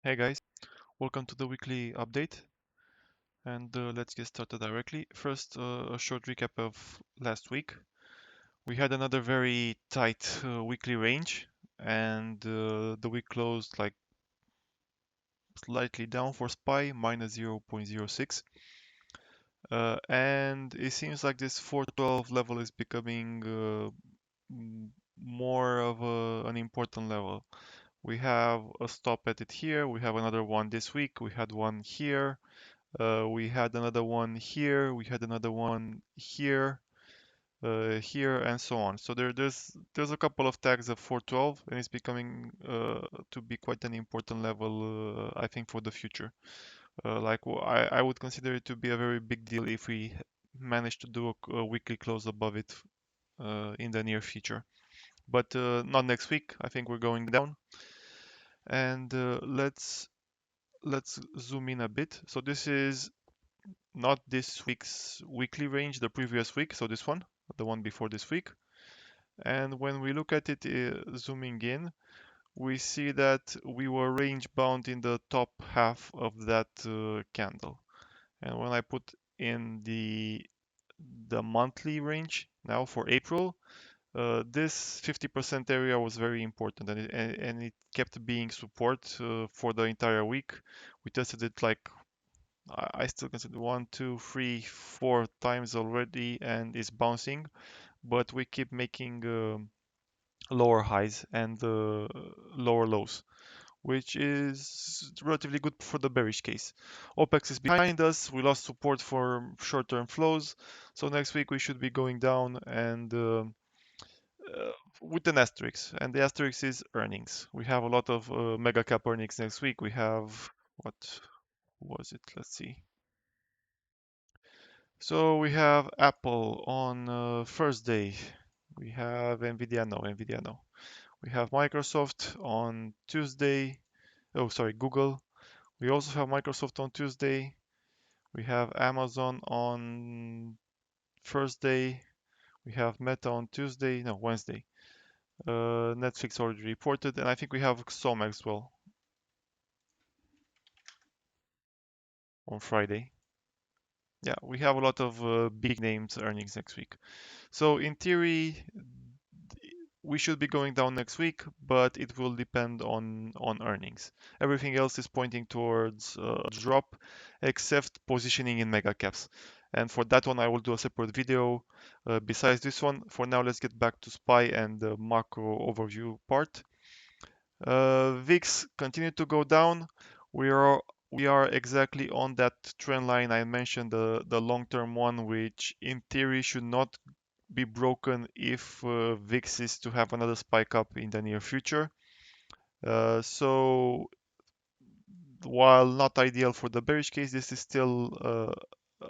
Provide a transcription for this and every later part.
Hey guys, welcome to the weekly update, and let's get started directly. First, a short recap of last week. We had another very tight weekly range, and the week closed like slightly down for SPY, minus 0.06. And it seems like this 412 level is becoming more of an important level. We have a stop at it here, we have another one this week, we had one here. We had another one here, we had another one here, here, and so on. So there's a couple of tags of 412, and it's becoming to be quite an important level, I think, for the future. I would consider it to be a very big deal if we manage to do a weekly close above it in the near future. But not next week. I think we're going down. And let's zoom in a bit. So this is not this week's weekly range, the previous week, so this one, the one before this week. And when we look at it zooming in, we see that we were range bound in the top half of that candle. And when I put in the monthly range now for April, this 50% area was very important, and it kept being support for the entire week. We tested it like I still consider 1, 2, 3, 4 times already, and it's bouncing, but we keep making lower highs and lower lows, which is relatively good for the bearish case. OPEX is behind us. We lost support for short-term flows, so next week we should be going down and uh, with an asterisk, and the asterisk is earnings. We have a lot of mega cap earnings next week. We have what was it? Let's see. So we have Apple on Thursday. We have Nvidia, no, Nvidia, no. We have Microsoft on Tuesday. Oh, sorry, Google. We also have Microsoft on Tuesday. We have Amazon on Thursday. We have Meta on Tuesday, no, Wednesday. Netflix already reported, and I think we have Soma as well on Friday. Yeah, we have a lot of big names earnings next week. So in theory, we should be going down next week, but it will depend on earnings. Everything else is pointing towards a drop, except positioning in mega caps. And for that one, I will do a separate video. Besides this one, for now, let's get back to SPY and the macro overview part. VIX continued to go down. We are we are exactly on that trend line I mentioned, the long-term one, which in theory should not be broken if VIX is to have another spike up in the near future. So while not ideal for the bearish case, this is still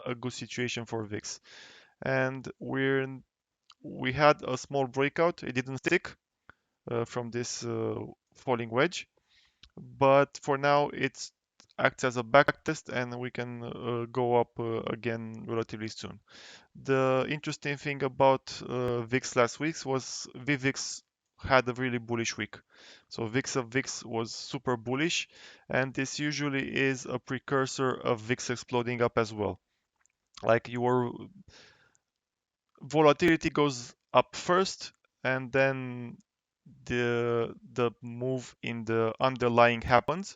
a good situation for VIX. And we had a small breakout. It didn't stick from this falling wedge, but for now it acts as a back test, and we can go up again relatively soon. The interesting thing about VIX last week was VVIX had a really bullish week. So VIX of VIX was super bullish, and this usually is a precursor of VIX exploding up as well. Like your volatility goes up first, and then the move in the underlying happens.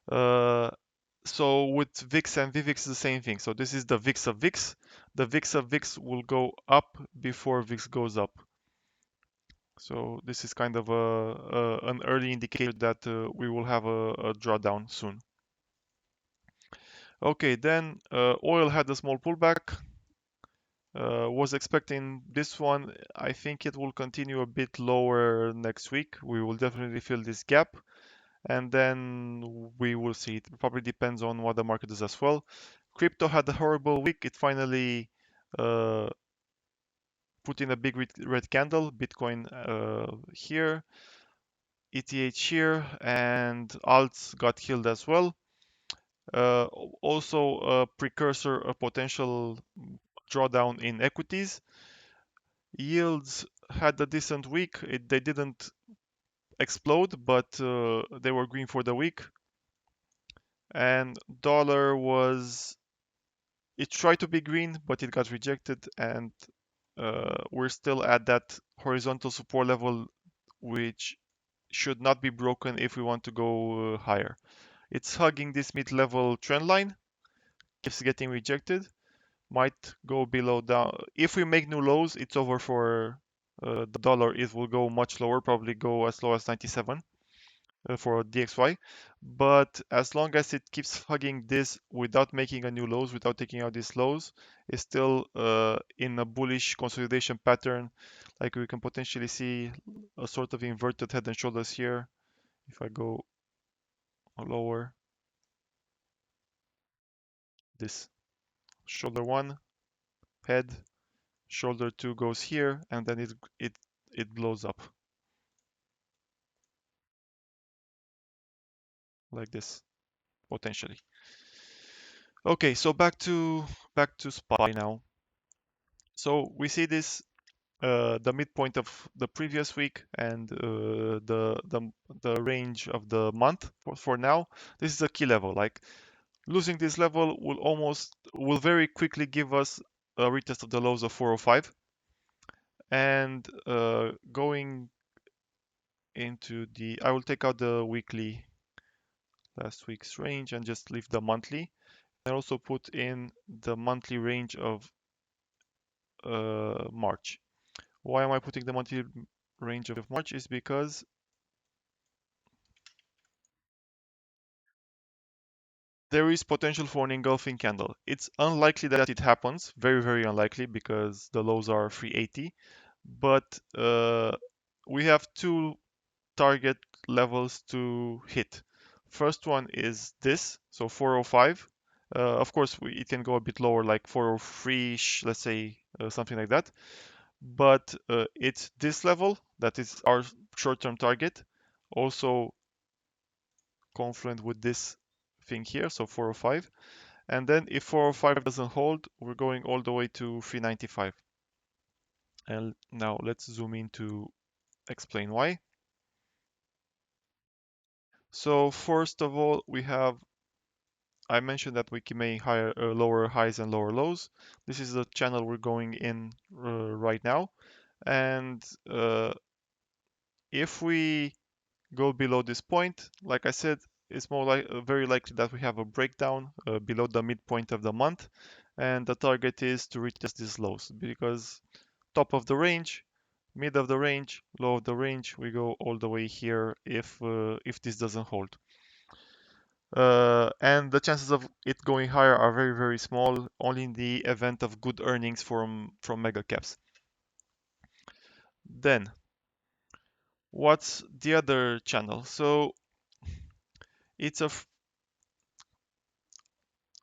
Uh, so with VIX and VVIX is the same thing. So this is the VIX of VIX. The VIX of VIX will go up before VIX goes up. So this is kind of an early indicator that we will have a drawdown soon. Okay, then oil had a small pullback. Was expecting this one. I think it will continue a bit lower next week. We will definitely fill this gap, and then we will see. It probably depends on what the market does as well. Crypto had a horrible week. It finally uh, put in a big red candle. Bitcoin here, ETH here, and alts got killed as well. Uh, Also a precursor, a potential drawdown in equities. Yields had a decent week. They didn't explode, but they were green for the week. And dollar was, it tried to be green, but it got rejected, and we're still at that horizontal support level, which should not be broken if we want to go higher. It's hugging this mid-level trend line, keeps getting rejected, might go below down. If we make new lows, it's over for the dollar. It will go much lower, probably go as low as 97 for DXY. But as long as it keeps hugging this without making a new lows, without taking out these lows, it's still in a bullish consolidation pattern. Like we can potentially see a sort of inverted head and shoulders here. If I go lower, this shoulder one, head, shoulder two goes here, and then it blows up like this potentially. Okay, so back to SPY now. So we see this the midpoint of the previous week and the range of the month for now. This is a key level. Like losing this level will very quickly give us a retest of the lows of 405, and going into the, I will take out the weekly last week's range and just leave the monthly. I also put in the monthly range of March. Why am I putting the monthly range of March? Is because there is potential for an engulfing candle. It's unlikely that it happens, very, very unlikely, because the lows are 380. But we have two target levels to hit. First one is this, so 405. Of course, it can go a bit lower, like 403, let's say, something like that. But it's this level that is our short-term target. Also confluent with this thing here, so 405. And then if 405 doesn't hold, we're going all the way to 395. And now let's zoom in to explain why. So first of all, I mentioned that we can make lower highs and lower lows. This is the channel we're going in right now. And if we go below this point, like I said, it's very likely that we have a breakdown below the midpoint of the month, and the target is to retest these lows, because top of the range, mid of the range, low of the range, we go all the way here if this doesn't hold. And the chances of it going higher are very, very small, only in the event of good earnings from mega caps. Then what's the other channel? So it's a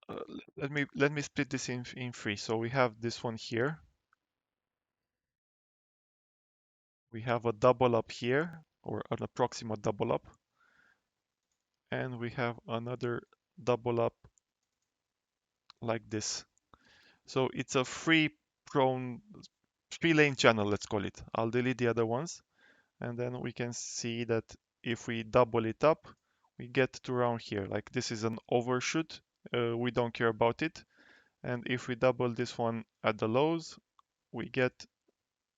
uh, let me split this in three. So we have this one here. We have a double up here, or an approximate double up, and we have another double up like this. So it's a three lane channel, let's call it. I'll delete the other ones, and then we can see that if we double it up, we get to around here. Like this is an overshoot. We don't care about it. And if we double this one at the lows, we get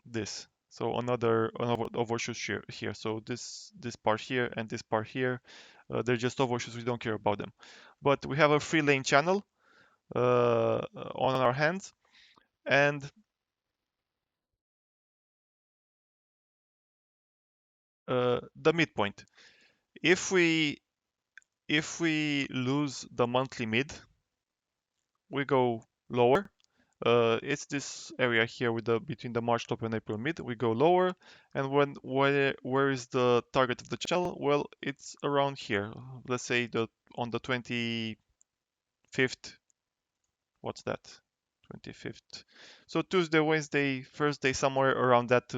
this. So another overshoot here. So this part here and this part here, they're just overshoots. We don't care about them. But we have a three lane channel on our hands, and the midpoint. If we lose the monthly mid, we go lower. It's this area here with the between the March top and April mid. We go lower, and where is the target of the channel? Well, it's around here. Let's say on the 25th. What's that? 25th. So Tuesday, Wednesday, Thursday, somewhere around that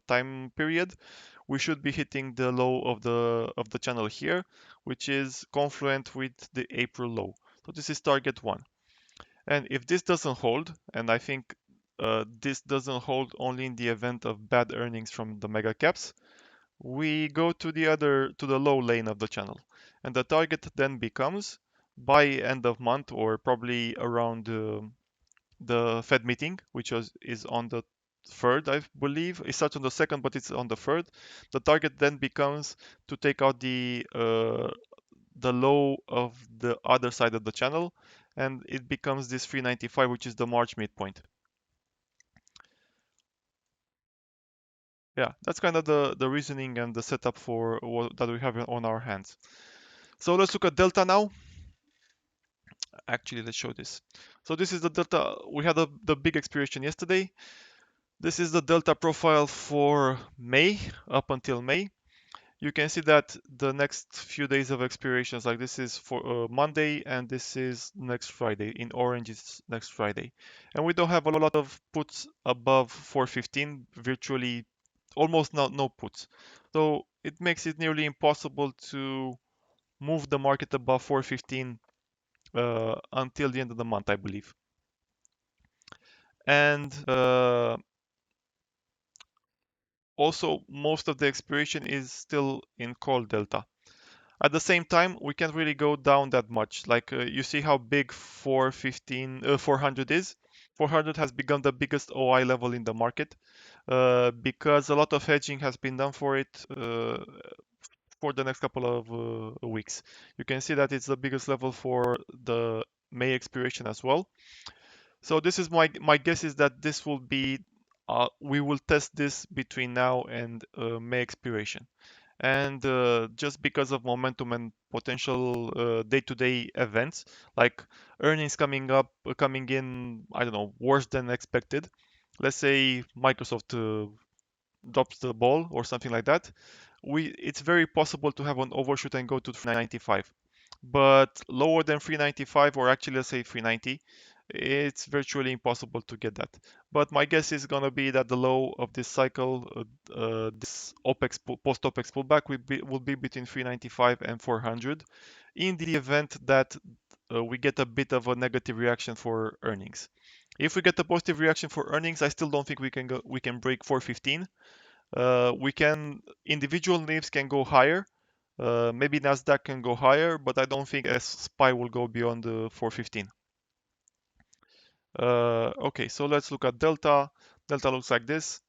time period, we should be hitting the low of the channel here, which is confluent with the April low. So this is target one. And if this doesn't hold, and I think this doesn't hold only in the event of bad earnings from the mega caps, we go to the low lane of the channel. And the target then becomes by end of month or probably around the Fed meeting, which is on the third, I believe. It starts on the second, but it's on the third. The target then becomes to take out the low of the other side of the channel, and it becomes this 395, which is the March midpoint. Yeah, that's kind of the reasoning and the setup for what that we have on our hands. So let's look at delta now. Actually, let's show this. So this is the delta. We had the big expiration yesterday. This is the delta profile for May, up until May. You can see that the next few days of expirations, like this is for Monday and this is next Friday. In orange, it's next Friday. And we don't have a lot of puts above 415, virtually almost no puts. So it makes it nearly impossible to move the market above 415 until the end of the month, I believe. And also, most of the expiration is still in call delta. At the same time, we can't really go down that much. Like you see how big 400 is. 400 has become the biggest OI level in the market because a lot of hedging has been done for it for the next couple of weeks. You can see that it's the biggest level for the May expiration as well. So this is my guess is that this will be we will test this between now and May expiration. And just because of momentum and potential day-to-day events like earnings coming in, I don't know, worse than expected. Let's say Microsoft drops the ball or something like that. It's very possible to have an overshoot and go to 395, but lower than 395, or actually let's say 390, it's virtually impossible to get that. But my guess is going to be that the low of this cycle, this post OPEX pullback will be between 395 and 400 in the event that we get a bit of a negative reaction for earnings. If we get a positive reaction for earnings, I still don't think we can break 415. We can individual names can go higher. Maybe Nasdaq can go higher, but I don't think SPY will go beyond the 415. Okay, so let's look at Delta. Delta looks like this.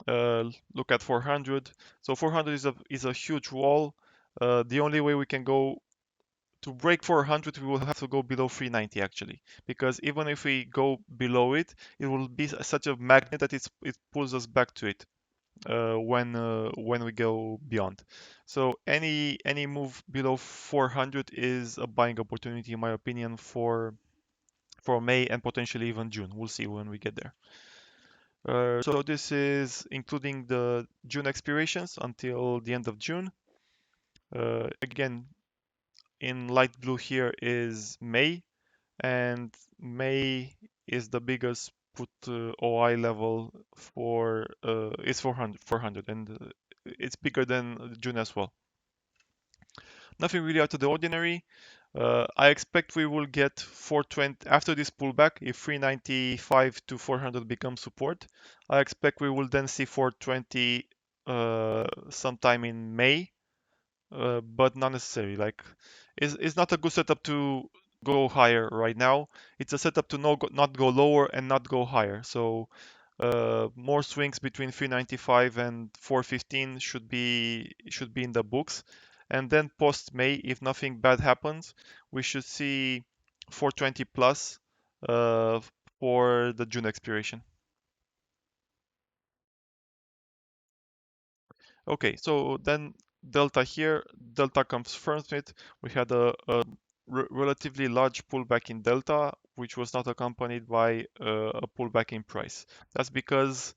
Look at 400. So 400 is a huge wall. The only way we can go to break 400, we will have to go below 390 actually, because even if we go below it, it will be such a magnet that it pulls us back to it when we go beyond. So any move below 400 is a buying opportunity in my opinion for May and potentially even June. We'll see when we get there. So this is including the June expirations until the end of June. Again, in light blue here is May, and May is the biggest put OI level for it's 400, and it's bigger than June as well. Nothing really out of the ordinary. I expect we will get 420 after this pullback. If 395 to 400 becomes support, I expect we will then see 420 sometime in May, but not necessarily. Like, it's not a good setup to go higher right now. It's a setup to not go lower and not go higher. So more swings between 395 and 415 should be in the books. And then post May, if nothing bad happens, we should see 420 plus uh, for the June expiration. Okay, so then delta here, delta comes first with. We had a relatively large pullback in delta, which was not accompanied by a pullback in price. That's because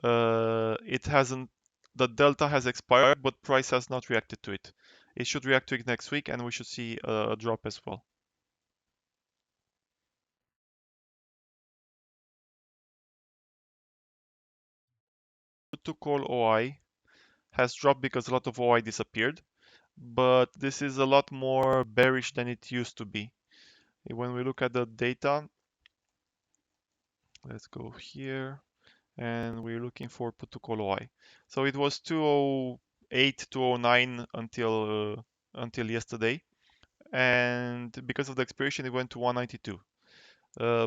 it hasn't, the delta has expired, but price has not reacted to it. It should react to it next week, and we should see a drop as well. To call OI has dropped because a lot of OI disappeared, but this is a lot more bearish than it used to be. When we look at the data, let's go here, and we're looking for put to call OI. So it was 208, 209 until until yesterday, and because of the expiration, it went to 192.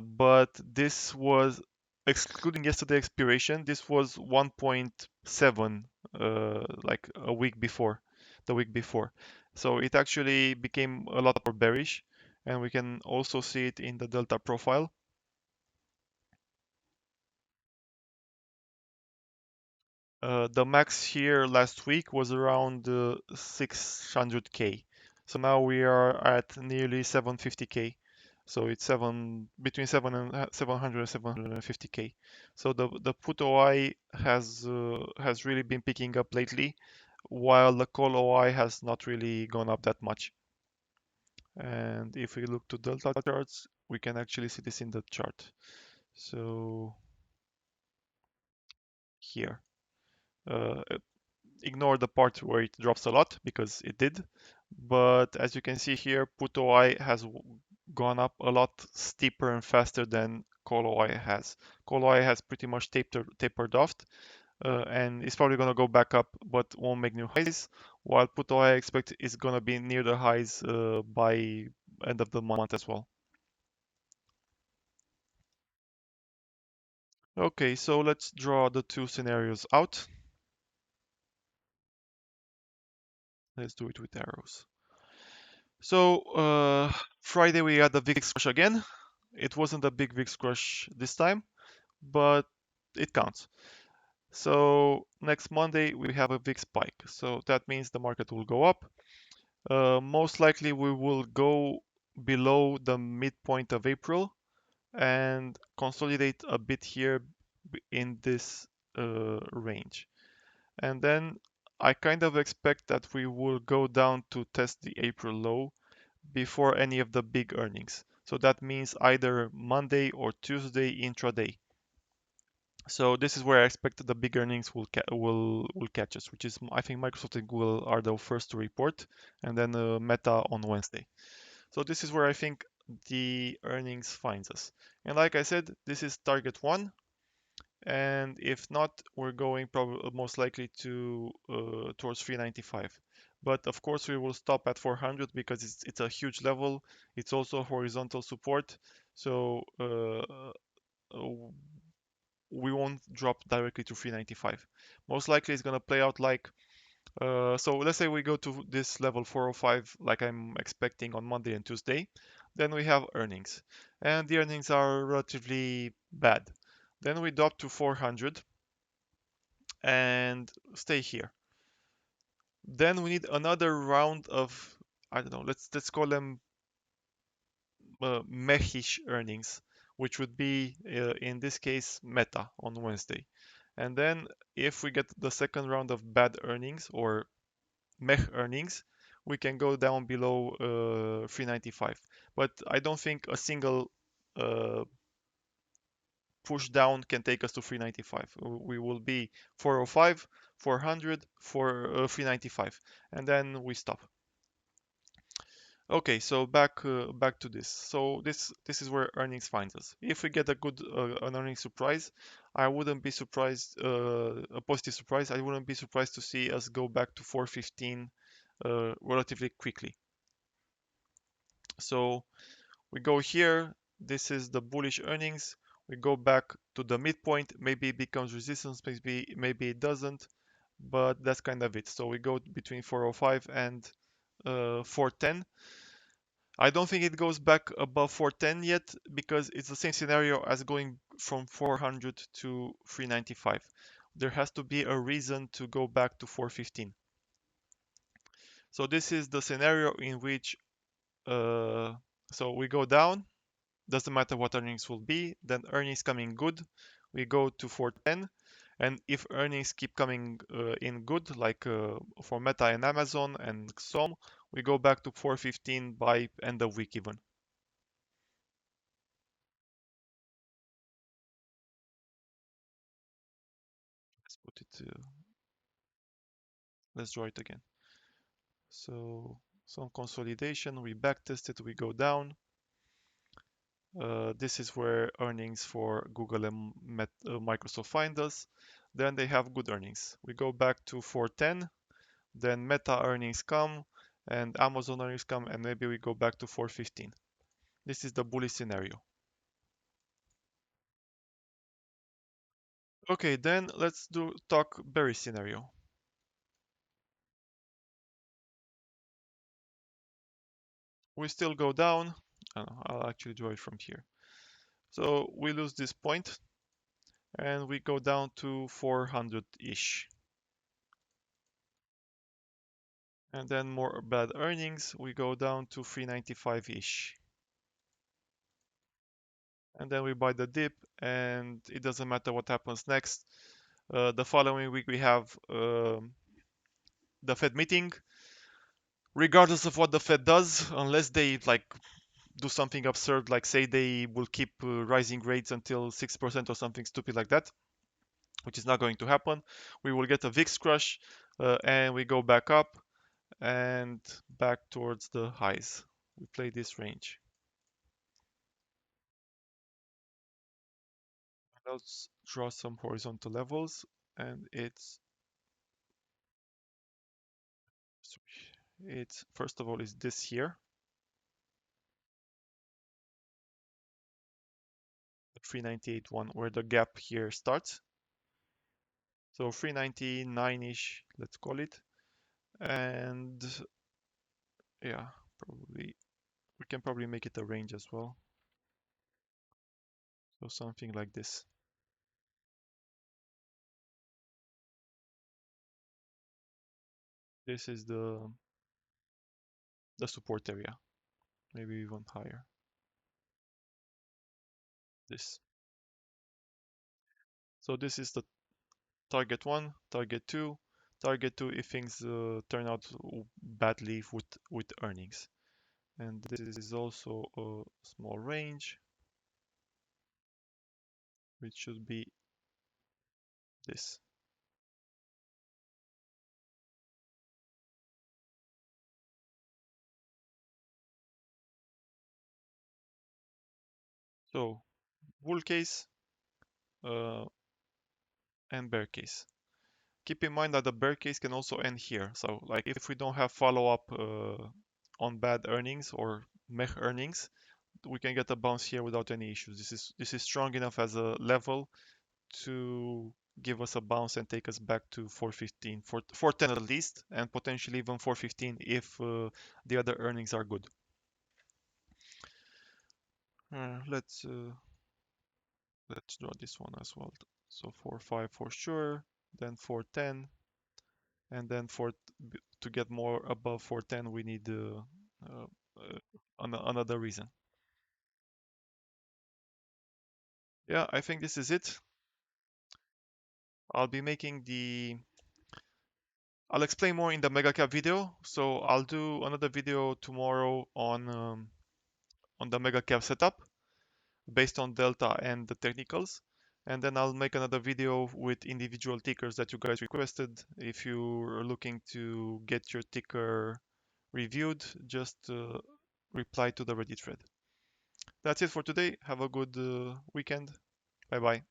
But this was excluding yesterday expiration. This was 1.7 like a week before, the week before. So it actually became a lot more bearish, and we can also see it in the delta profile. The max here last week was around 600k. So now we are at nearly 750k. So it's between 700 and 750k. So the put OI has really been picking up lately, while the call OI has not really gone up that much. And if we look to delta charts, we can actually see this in the chart. So here. Uh, Ignore the part where it drops a lot because it did. But as you can see here, put OI has gone up a lot steeper and faster than call OI has. Call OI has pretty much tapered off, and it's probably going to go back up but won't make new highs, while put OI I expect is going to be near the highs by end of the month as well. Okay, so let's draw the two scenarios out. Let's do it with arrows. So Friday we had the VIX crash again. It wasn't a big VIX crash this time, but it counts. So next Monday we have a VIX spike. So that means the market will go up. Most likely we will go below the midpoint of April and consolidate a bit here in this range. And then I kind of expect that we will go down to test the April low before any of the big earnings. So that means either Monday or Tuesday intraday. So this is where I expect the big earnings will catch us, which is I think Microsoft and Google are the first to report, and then Meta on Wednesday. So this is where I think the earnings finds us. And like I said, this is target one, and if not, we're going probably most likely to towards 395. But of course, we will stop at 400 because it's a huge level. It's also horizontal support, so we won't drop directly to 395. Most likely, it's gonna play out like so. Let's say we go to this level 405, like I'm expecting on Monday and Tuesday. Then we have earnings, and the earnings are relatively bad. Then we drop to 400 and stay here. Then we need another round of, I don't know, let's call them mehish earnings, which would be in this case Meta on Wednesday. And then if we get the second round of bad earnings or meh earnings, we can go down below 395. But I don't think a single uh, push down can take us to 395. We will be 405, 400, 395, and then we stop. Okay, so back to this. So this is where earnings finds us. If we get a good an earnings surprise, I wouldn't be surprised a positive surprise. I wouldn't be surprised to see us go back to 415 relatively quickly. So we go here. This is the bullish earnings. We go back to the midpoint. Maybe it becomes resistance. Maybe it doesn't. But that's kind of it. So we go between 405 and 410. I don't think it goes back above 410 yet because it's the same scenario as going from 400 to 395. There has to be a reason to go back to 415. So this is the scenario in which so we go down, doesn't matter what earnings will be, then earnings coming good, we go to 410, and if earnings keep coming in good, like for Meta and Amazon and so on, we go back to 415 by end of week even. Let's put it, let's draw it again. So some consolidation, we backtest it, we go down. This is where earnings for Google and Microsoft find us. Then they have good earnings. We go back to 410, then Meta earnings come, and Amazon earnings come and maybe we go back to 415. This is the bullish scenario. Okay, then let's talk bearish scenario. We still go down. I'll actually draw it from here. So we lose this point and we go down to 400-ish. And then more bad earnings, we go down to 395-ish. And then we buy the dip and it doesn't matter what happens next. The following week we have the Fed meeting. Regardless of what the Fed does, unless they like do something absurd, like say they will keep rising rates until 6% or something stupid like that, which is not going to happen, we will get a VIX crush and we go back up and back towards the highs. We play this range. Let's draw some horizontal levels, and it's first of all is this here, the 398 one, where the gap here starts. So 399-ish, let's call it. And yeah, probably we can probably make it a range as well. So something like this. This is the support area, maybe even higher. This. So this is the target one, target two, target two if things turn out badly with earnings. And this is also a small range, which should be this. So bull case uh, and bear case. Keep in mind that the bear case can also end here. So like if we don't have follow-up on bad earnings or meh earnings, we can get a bounce here without any issues. This is strong enough as a level to give us a bounce and take us back to 415, 410 at least, and potentially even 415 if the other earnings are good. Let's draw this one as well. So 4.5 for sure, then 4.10, and then to get more above 4.10 we need another reason. Yeah, I think this is it. I'll be making I'll explain more in the mega cap video. So I'll do another video tomorrow on the mega cap setup based on delta and the technicals. And then I'll make another video with individual tickers that you guys requested. If you're looking to get your ticker reviewed, just reply to the Reddit thread. That's it for today. Have a good weekend. Bye bye.